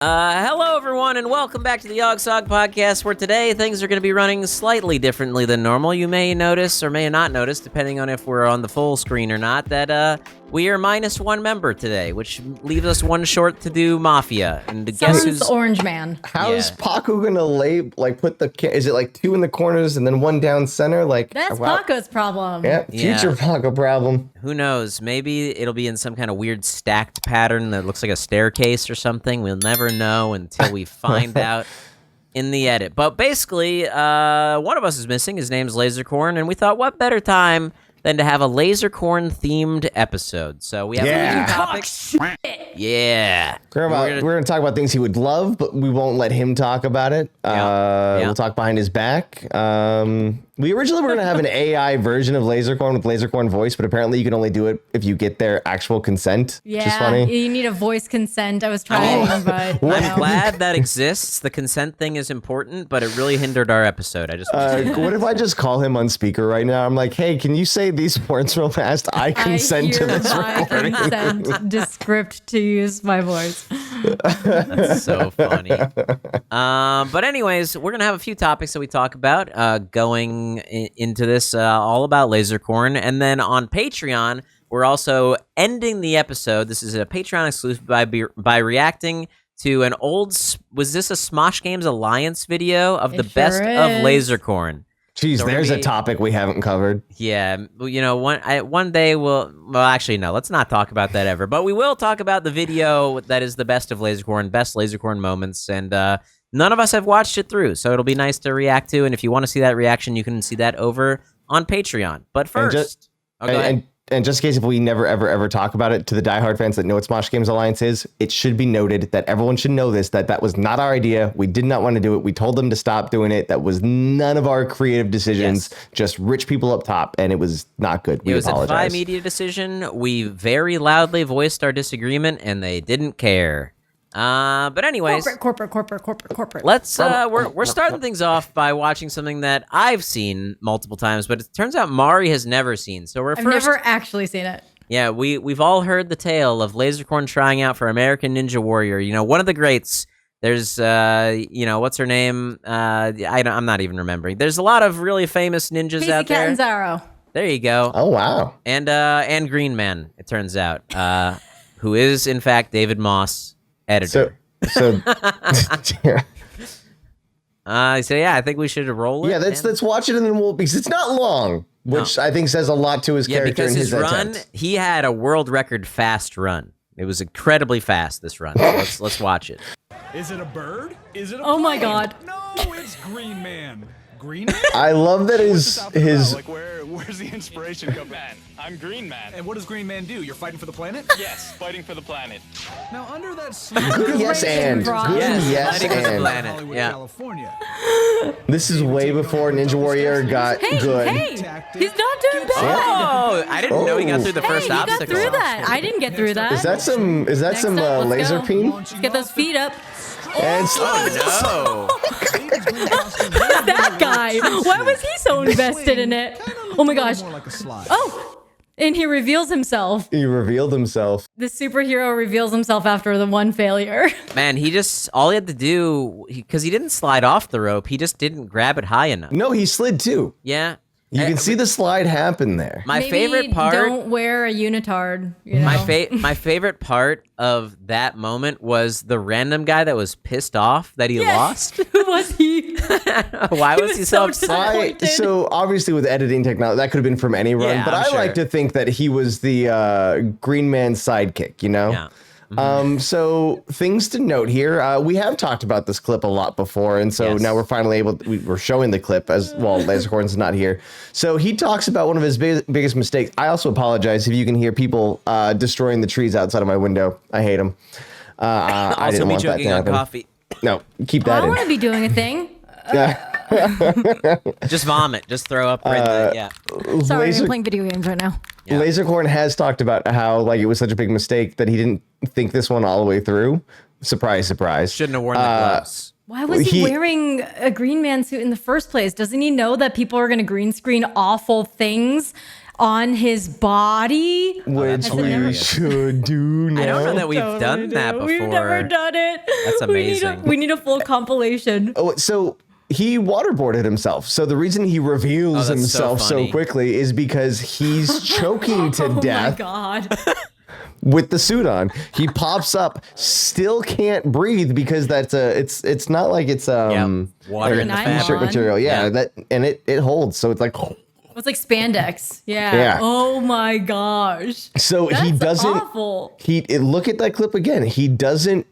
Hello, everyone, and welcome back to the OGSoG podcast, where today things are going to be running slightly differently than normal. You may notice or may not notice, depending on if we're on the full screen or not, that we are minus one member today, which leaves us one short to do Mafia. And guess who's Orange Man? How is Paco gonna put the? Is it like two in the corners and then one down center? That's Paco's problem. Yeah, future Paco problem. Who knows? Maybe it'll be in some kind of weird stacked pattern that looks like a staircase or something. We'll never know until we find out in the edit. But basically, one of us is missing. His name's Lasercorn, and we thought, what better time than to have a Lasercorn themed episode? So we have a few topics. Yeah. We're gonna talk about things he would love, but we won't let him talk about it. We'll talk behind his back. We originally were going to have an AI version of Lasercorn with Lasercorn voice, but apparently you can only do it if you get their actual consent. Yeah, which is funny. You need a voice consent. I was trying, but I'm glad that exists. The consent thing is important, but it really hindered our episode. What if I just call him on speaker right now? I'm like, hey, can you say these words real fast? I consent to this recording. I consent to script to use my voice. That's so funny. But anyways, we're going to have a few topics that we talk about going into this, all about Lasercorn. And then on Patreon, we're also ending the episode. This is a Patreon exclusive by reacting to an old, was this a Smosh Games Alliance video of the best of Lasercorn? Jeez, so there's a topic we haven't covered. Yeah, you know, one day well, actually, no, let's not talk about that ever. But we will talk about the video that is the best of Lasercorn, best Lasercorn moments, and none of us have watched it through, so it'll be nice to react to. And if you want to see that reaction, you can see that over on Patreon. But first, go ahead. And just in case if we never, ever talk about it, to the diehard fans that know what Smosh Games Alliance is, it should be noted that everyone should know this, that was not our idea. We did not want to do it. We told them to stop doing it. That was none of our creative decisions, just rich people up top, and it was not good. We apologize. It was a Phi Media decision. We very loudly voiced our disagreement, and they didn't care. But anyways, corporate. Let's we're starting things off by watching something that I've seen multiple times, but it turns out Mari has never seen. So I've never actually seen it. Yeah, we've all heard the tale of Lasercorn trying out for American Ninja Warrior. You know, one of the greats. There's you know, what's her name? I'm not even remembering. There's a lot of really famous ninjas Casey out there. Catanzaro. There you go. Oh wow. And Green Man, it turns out, who is in fact David Moss. Editor. So yeah, I think we should roll it. Yeah, let's watch it and then because it's not long, which I think says a lot to his character. Because and his run, he had a world record fast run. It was incredibly fast, this run. So let's watch it. Is it a bird? Is it a plane? My God. No, it's Green Man. Green Man? I love that his like where's the inspiration come from? I'm Green Man. And what does Green Man do? You're fighting for the planet? Yes, fighting for the planet. Now under that yes and fighting for the planet. Hollywood, Yeah. California. This is way before Ninja Warrior got good. Hey, he's not doing bad. Oh, I didn't know he got through the first obstacle. He got through that. I didn't get through that. Is that some up, laser go. peen? Let's get those feet up. And no. That guy. Why was he so invested in it? Oh my gosh. Oh. And he reveals himself. He revealed himself. The superhero reveals himself after the one failure. Man, all he had to do, because he didn't slide off the rope, he just didn't grab it high enough. No, he slid too. Yeah. You can see the slide happen there. My favorite part. Don't wear a unitard. You know? My favorite part of that moment was the random guy that was pissed off that he lost. Who was he? Why was he so upset? So obviously with editing technology, that could have been from any run, Yeah, but I like to think that he was the Green Man's sidekick, you know? Yeah. So things to note here. We have talked about this clip a lot before, and so now we're finally we're showing the clip as well. Lasercorn's not here. So he talks about one of his biggest mistakes. I also apologize if you can hear people destroying the trees outside of my window. I hate them. I didn't want that to happen. Coffee. No, keep that in. I want to be doing a thing. Just vomit. Just throw up right there. Yeah. Sorry, I'm playing video games right now. Yeah. Lasercorn has talked about how it was such a big mistake that he didn't think this one all the way through. Surprise, surprise. Shouldn't have worn the gloves. Why was he wearing a Green Man suit in the first place? Doesn't he know that people are going to green screen awful things on his body. Which that's we hilarious. should do now. I don't know that we've Totally done that do. before. We've never done it. That's We need amazing. we need a full compilation. Oh, so he waterboarded himself. So the reason he reveals that's so himself so funny. quickly is because he's choking to Oh my death god. with the suit on. He pops up, still can't breathe because it's not like it's Water in the Nylon. fabric. shirt material. Yeah, Yeah. that and it holds. So it's like It's like spandex. Yeah. Yeah. Oh my gosh. so he That's doesn't awful. look at that clip again. He doesn't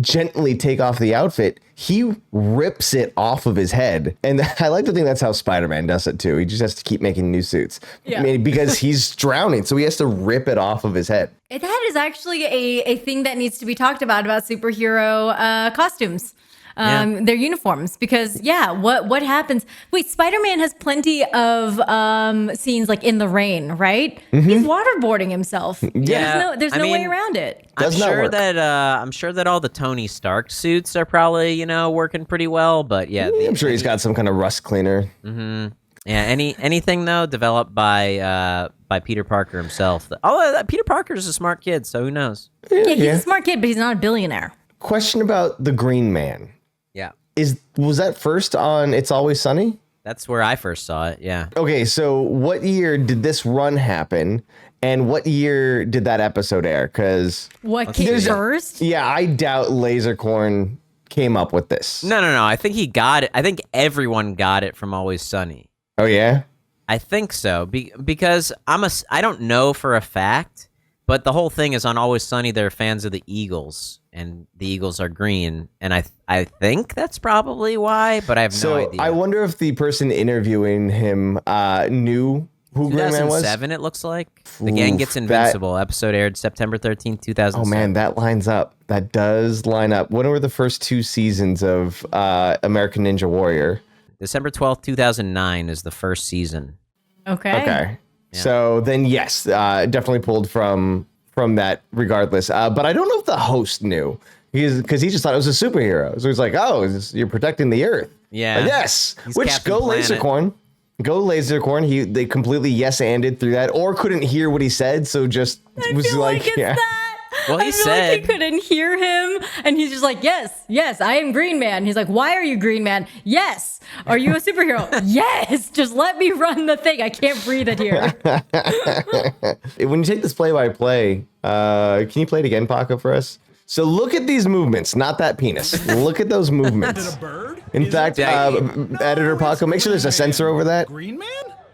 gently take off the outfit. He rips it off of his head. And I like to think that's how Spider-Man does it too. He just has to keep making new suits. Yeah. I mean, because he's drowning, so he has to rip it off of his head. That is actually a thing that needs to be talked about superhero costumes. Their uniforms, because what happens? Wait, Spider-Man has plenty of scenes like in the rain, right? He's waterboarding himself. Yeah, There's I no way mean, around it. Does not work. I'm sure that all the Tony Stark suits are probably working pretty well. But yeah, I'm sure he's got some kind of rust cleaner. anything though developed by Peter Parker himself. Although Peter Parker is a smart kid, so who knows? Yeah, he's a smart kid, but he's not a billionaire. Question about the Green Man. Yeah, Was that first on It's Always Sunny? that's where I first saw it. Yeah. Okay, so what year did this run happen? And what year did that episode air? Because What came first? yeah, I doubt Lasercorn came up with this. No. I think he got it. I think everyone got it from Always Sunny. Oh yeah? I think so because I don't know for a fact, but the whole thing is on Always Sunny. They're fans of the Eagles, and the Eagles are green, and I think that's probably why. But I have no idea. I wonder if the person interviewing him knew who Green Man was. 2007, it looks like. The Gang Gets Invincible. Episode aired September 13th, 2007. Oh man, that lines up. That does line up. When were the first 2 seasons of American Ninja Warrior? December 12th, 2009 is the first season. Okay. Okay. So then, yes, definitely pulled from that regardless. But I don't know if the host knew because he just thought it was a superhero. So he's like, oh, you're protecting the Earth. Yeah. Like, yes. He's Which Captain go Planet. Lasercorn. Go Lasercorn. They completely yes-anded through that or couldn't hear what he said. So just I was feel like it's yeah. that. Well, he I feel said- like he couldn't hear him, and he's just like, yes, I am Green Man. He's like, why are you Green Man? Yes. Are you a superhero? Yes. Just let me run the thing. I can't breathe it here. When you take this play-by-play, can you play it again, Paco, for us? So look at these movements, not that penis. Look at those movements. Bird? In fact, editor Paco, make sure there's a sensor over that. Green Man?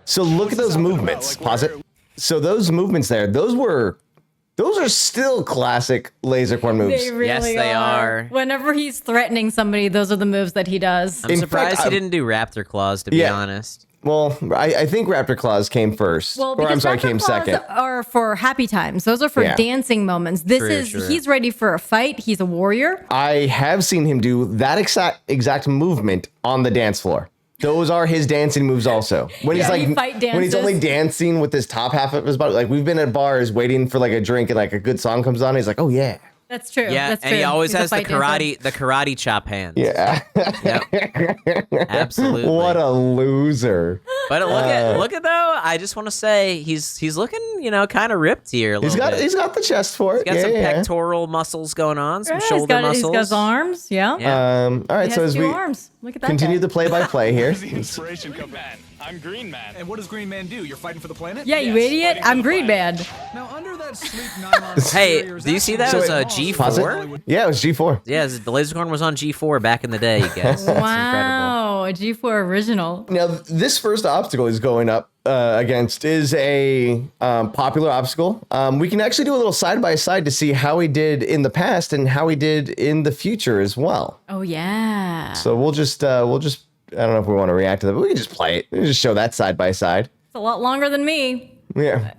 So look at those movements. Pause it. So those movements there, those are still classic Lasercorn moves. They really Yes, they are. Whenever he's threatening somebody, those are the moves that he does. I'm In surprised fact, he didn't do Raptor Claws, to be Yeah. honest. Well, I think Raptor Claws came first. Well, or because I'm sorry, Raptor came Claws second. are for happy times. Those are for Yeah. dancing moments. True. He's ready for a fight. He's a warrior. I have seen him do that exact movement on the dance floor. Those are his dancing moves also. When he's Yeah, like he fight when he's dances. only dancing with his top half of his body. Like we've been at bars waiting for like a drink and like a good song comes on. He's like, oh yeah. That's true. Yeah, That's and true. he always He's a has the fight dancer. karate chop hands. Yeah. Yep. Absolutely. What a loser. But look at though. I just want to say he's looking kind of ripped here. A He's little got bit. he's got the chest for it. Got yeah, some yeah. pectoral muscles going on, some Yeah, shoulder muscles. He's got his arms. Yeah. Yeah. All right, He so has as two we arms. Look at that. continue guy. the play-by-play here. Where's the inspiration come man? I'm Green Man. And what does Green Man do? You're fighting for the planet? Yeah, you Yes, idiot. fighting for I'm the Green planet. Man. Now, under that sleek nylon Hey, exterior is do you see that actually as So a wait, Pause G4? it. Yeah, it was G4. Yeah, the Lasercorn was on G4 back in the day, you guys. That's incredible. Wow, a G4 original. Now, this first obstacle he's going up against is a popular obstacle. We can actually do a little side-by-side to see how he did in the past and how he did in the future as well. Oh yeah. So we'll just I don't know if we want to react to that, but we can just play it. We can just show that side-by-side. It's a lot longer than me. Yeah.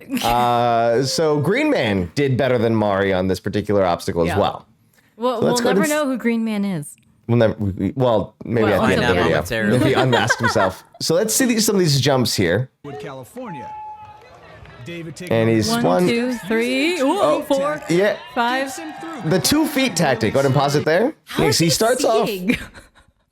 So Green Man did better than Mari on this particular obstacle as Yeah. well. Well, let's we'll go to never s- know who Green Man is. We'll never, well, maybe Well, at the end of the find out video. momentarily. If he unmasked himself. So let's see some of these jumps here. California. David And he's One, 2, 3, ooh, 4, Yeah. 5. The 2 feet tactic. Go ahead and pause it there. How Yeah, is so he he starts off. seeing?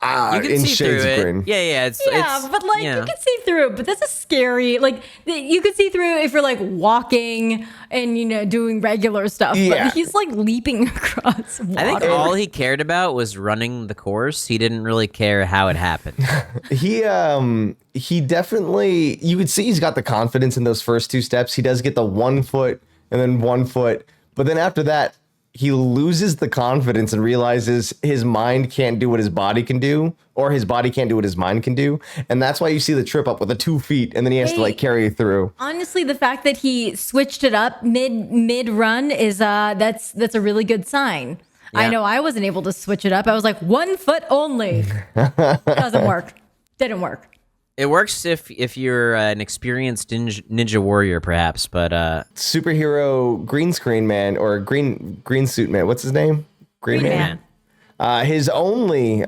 You can in see shades through of it. green. Yeah, it's But like yeah. you can see through it, but that's a scary. Like you could see through if you're like walking and doing regular stuff. Yeah. But he's like leaping across water. I think all he cared about was running the course. He didn't really care how it happened. He definitely, you could see he's got the confidence in those first two steps. He does get the 1 foot and then 1 foot, but then after that, he loses the confidence and realizes his mind can't do what his body can do, or his body can't do what his mind can do. And that's why you see the trip up with the 2 feet, and then he has to like carry it through. Honestly, the fact that he switched it up mid run is that's a really good sign. Yeah. I know I wasn't able to switch it up. I was like 1 foot only. Doesn't work. Didn't work. It works if you're an experienced ninja warrior, perhaps, but Superhero green screen man, or green suit man. What's his name? Green Man. His only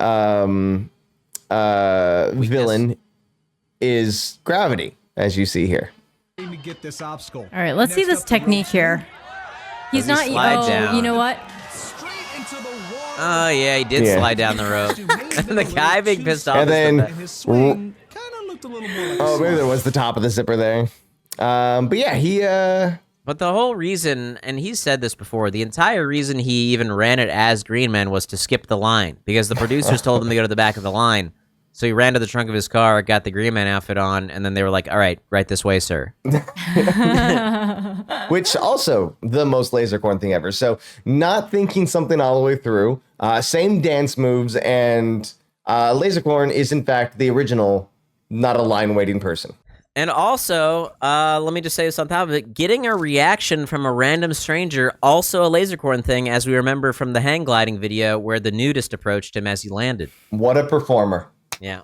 villain is gravity, as you see here. To get this obstacle. All right, let's see this technique here. He's Does he slide down? You know what? Straight into the water. oh yeah, he did Yeah. slide down the rope. And the guy being pissed off. And is the then- best. And his swing kind of looked a little more like Oh, maybe there was the top of the zipper there. But yeah, he But the whole reason, and he said this before, the entire reason he even ran it as Green Man was to skip the line, because the producers told him to go to the back of the line. So he ran to the trunk of his car, got the Green Man outfit on, and then they were like, all right, right this way, sir. which also the most Lasercorn thing ever. So not thinking something all the way through, same dance moves, and Lasercorn is in fact the original, not a line waiting person. And also, let me just say this on top of it, getting a reaction from a random stranger, also a Lasercorn thing, as we remember from the hang gliding video where the nudist approached him as he landed. What a performer. Yeah.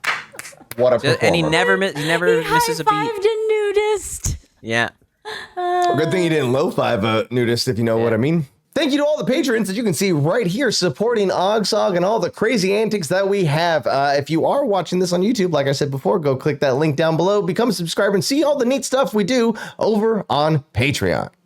What a performer. And he never misses a beat. High-fived a nudist. Yeah. Good thing he didn't low-five a nudist, if you know what I mean. Thank you to all the patrons that you can see right here supporting OGSoG and all the crazy antics that we have. If you are watching this on YouTube, like I said before, go click that link down below, become a subscriber, and see all the neat stuff we do over on Patreon.